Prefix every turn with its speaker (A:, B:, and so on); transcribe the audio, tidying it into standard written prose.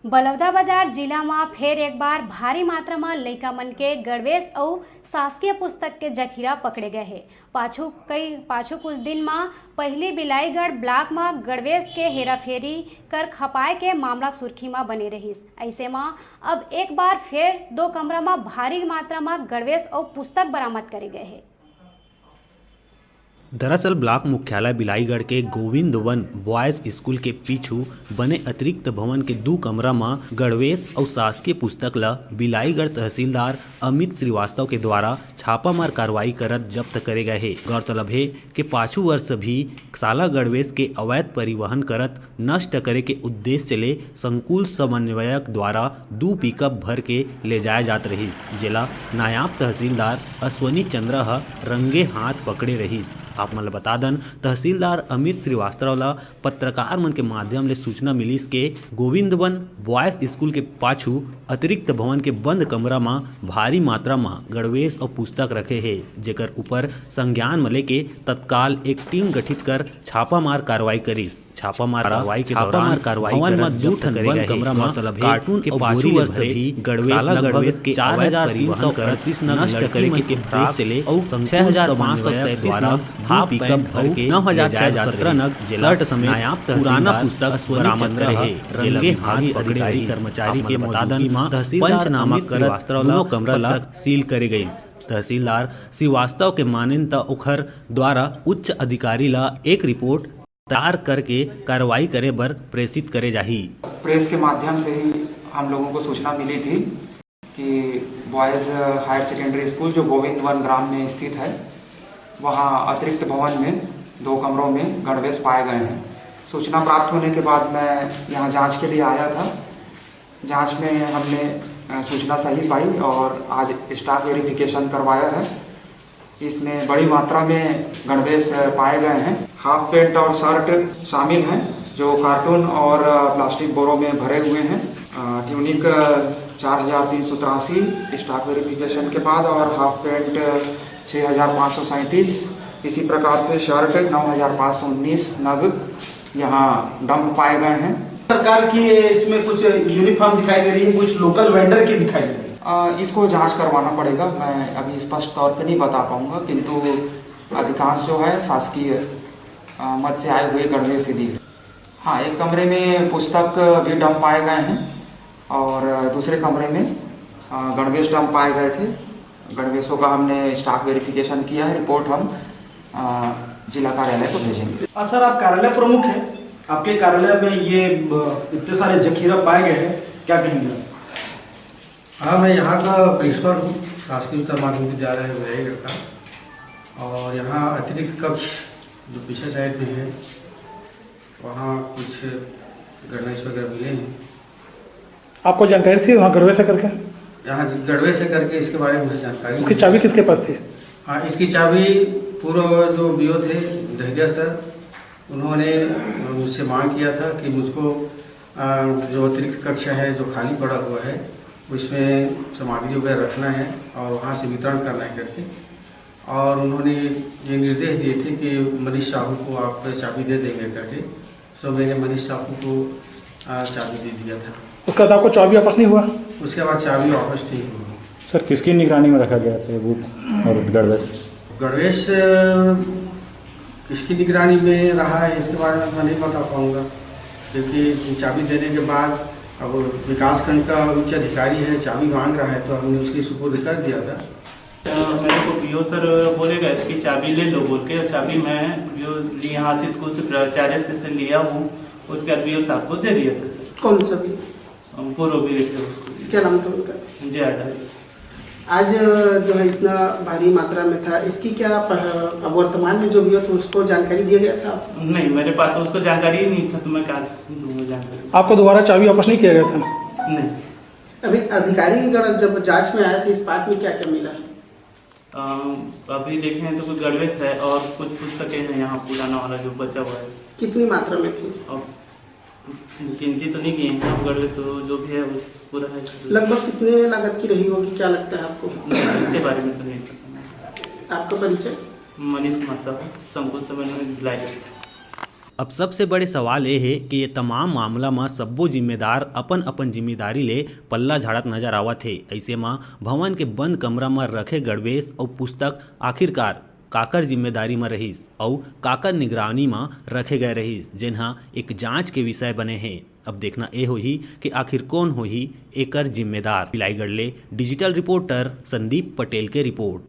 A: बलौदाबाजार जिला में फेर एक बार भारी मात्रा में लइका मन के गणवेश और शासकीय पुस्तक के जखीरा पकड़े गए है। पाछू कुछ दिन में पहली बिलाईगढ़ ब्लॉक में गणवेश के हेराफेरी कर खपाए के मामला सुर्खी में बने रही। ऐसे में अब एक बार फिर 2 कमरा में भारी मात्रा में गणवेश और पुस्तक बरामद करे गए है।
B: दरअसल ब्लॉक मुख्यालय बिलाईगढ़ के गोविंद वन बॉयज स्कूल के पीछू बने अतिरिक्त भवन के 2 कमरा में गणवेश और शासकीय पुस्तक ला बिलाईगढ़ तहसीलदार अमित श्रीवास्तव के द्वारा छापामार कार्रवाई करत जब्त करे गए है। गौरतलब है कि पाछू वर्ष भी साला गणवेश के अवैध परिवहन करत नष्ट करे के उद्देश्य से ले संकुल समन्वयक द्वारा 2 पिकअप भर के ले जाया जात रही, जिला नायब तहसीलदार अश्वनी चंद्र रंगे हाथ पकड़े रही। आप मन बता दन तहसीलदार अमित श्रीवास्तव ला पत्रकार मन के माध्यम ले सूचना मिलिस के गोविंद वन बॉयज स्कूल के पाछू अतिरिक्त भवन के बंद कमरा में भारी मात्रा में गणवेश और पुस्तक रखे है, जेकर ऊपर संज्ञान मले के तत्काल एक टीम गठित कर छापामार कार्रवाई करिस। छापामार कार्रवाई के दौरान भवन में 2 ठन बंद कमरा में कार्टून के पाछू वर्ष भी गणवेश के 4338 नष्ट करे के उद्देश्य से ले और 6537 द्वारा हाफ पिकअप भर के 9617 नग शर्ट समेत पुराना पुस्तक बरामद करे है। रंगे हाथ अधिकारी कर्मचारी के मुताबिक पंचनामा कर दोनों कमरा तक सील करे गई। तहसीलदार श्रीवास्तव के मानेन त ओखर द्वारा उच्च अधिकारी ला एक रिपोर्ट तैयार करके कार्रवाई करे बर प्रेषित करे जाही।
C: प्रेस के माध्यम से ही हम लोगों को सूचना मिली थी कि बॉयज़ हायर सेकेंडरी स्कूल जो गोविंद वन ग्राम में स्थित है, वहाँ अतिरिक्त भवन में 2 कमरों में गणवेश पाए गए हैं। सूचना प्राप्त होने के बाद मैं यहाँ जांच के लिए आया था। जांच में हमने सूचना सही पाई और आज स्टॉक वेरिफिकेशन करवाया है। इसमें बड़ी मात्रा में गणवेश पाए गए हैं। हाफ पैंट और शर्ट शामिल हैं जो कार्टून और प्लास्टिक बोरों में भरे हुए हैं। ट्यूनिक 4383 स्टॉक वेरिफिकेशन के बाद और हाफ पैंट 6537। इसी प्रकार से शर्ट 9519 नग यहाँ डंप पाए गए हैं।
D: सरकार की इसमें कुछ यूनिफॉर्म दिखाई दे रही है, कुछ लोकल वेंडर की दिखाई दे रही है।
C: इसको जांच करवाना पड़ेगा। मैं अभी स्पष्ट तौर पे नहीं बता पाऊंगा, किंतु अधिकांश जो है शासकीय मद से आए हुए गणवेश ही। हाँ, एक कमरे में पुस्तक भी डंप पाए गए हैं और दूसरे कमरे में गणवेश डंप पाए गए थे। गणवेशों का हमने स्टॉक वेरिफिकेशन किया है। रिपोर्ट हम जिला कार्यालय को भेजेंगे।
D: सर, आप कार्यालय प्रमुख हैं, आपके कार्यालय में ये इतने सारे जखीरा पाए गए हैं, क्या कहेंगे?
E: हाँ, मैं यहाँ का प्रिंसिपल हूँ, शासकीय उच्चतर माध्यमिक विद्यालय बिलाईगढ़ का। और यहाँ अतिरिक्त कक्ष जो पीछे साइड में है, वहाँ कुछ गणवेश वगैरह मिले हैं।
D: आपको जानकारी थी वहाँ गणवेश है करके?
E: यहाँ गणवेश है करके इसके बारे में मुझे जानकारी।
D: उसकी चाबी किसके पास थी?
E: हाँ, इसकी चाबी पूर्व जो बीओ थे दहिया सर, उन्होंने मुझसे मांग किया था कि मुझको जो अतिरिक्त कक्ष है जो खाली पड़ा हुआ है उसमें सामग्री वगैरह रखना है और वहाँ से वितरण करना है करके। और उन्होंने ये निर्देश दिए थे कि मनीष साहू को आप चाबी दे देंगे करके। सो मैंने मनीष साहू को चाबी दे दिया था।
D: उसके बाद आपको चाबी वापस नहीं हुआ?
E: उसके बाद चाबी वापस नहीं हुआ।
F: सर, किसकी निगरानी में रखा गया था बूथ और गणवेश?
E: गणवेश किसकी निगरानी में रहा है इसके बारे में मैं नहीं बता पाऊँगा, क्योंकि चाबी देने के बाद अब विकासखंड का उच्च अधिकारी है, चाबी मांग रहा है, तो हमने उसकी सुपुर्द कर दिया था।
G: मेरे को पीओ सर बोले गए थे कि चाबी ले लो बोल के। चाबी मैं जो यहाँ से स्कूल से प्राचार्य से लिया हूँ, उसके बाद पीओ साहब को दे दिया था सर।
H: कौन सा भी?
G: पूर्व भी लिखे उसको।
H: क्या नाम था उनका?
G: जय।
H: आज जो है इतना भारी मात्रा में था, इसकी क्या अब वर्तमान में जो भी हो तो उसको जानकारी दिया गया था?
G: नहीं, मेरे पास उसको जानकारी ही नहीं था, तो मैं कहाँ से दूंगा जानकारी?
D: आपको दोबारा चाबी वापस नहीं किया गया था?
G: नहीं।
H: अभी अधिकारी जब जांच में आया तो इस बात में क्या क्या मिला?
G: अभी देखें तो कुछ गणवेश है और कुछ पुस्तकें हैं यहाँ पुराना वाला जो बचा हुआ है।
H: कितनी मात्रा में थी?
G: गिनती तो नहीं किए हैं, अब गणवेश जो भी है उस पूरा है।
H: लगभग कितने लागत की रही होगी, क्या लगता है आपको?
G: इसके बारे में तो नहीं पता।
H: आपका परिचय?
G: मनीष कुमार साहब, संकुल समन्वय बिलाईगढ़।
B: अब सबसे बड़े सवाल ये है कि ये तमाम मामला में सब्बो जिम्मेदार अपन अपन जिम्मेदारी ले पल्ला झाड़त नजर आवत है। ऐसे में भवन के बंद कमरा में रखे गणवेश और पुस्तक आखिरकार काकर जिम्मेदारी में रहीस और काकर निगरानी में रखे गए रहीस, जिन्हा एक जांच के विषय बने हैं। अब देखना ये होही कि आखिर कौन होही एकर जिम्मेदार। बिलाईगढ़ ले डिजिटल रिपोर्टर संदीप पटेल के रिपोर्ट।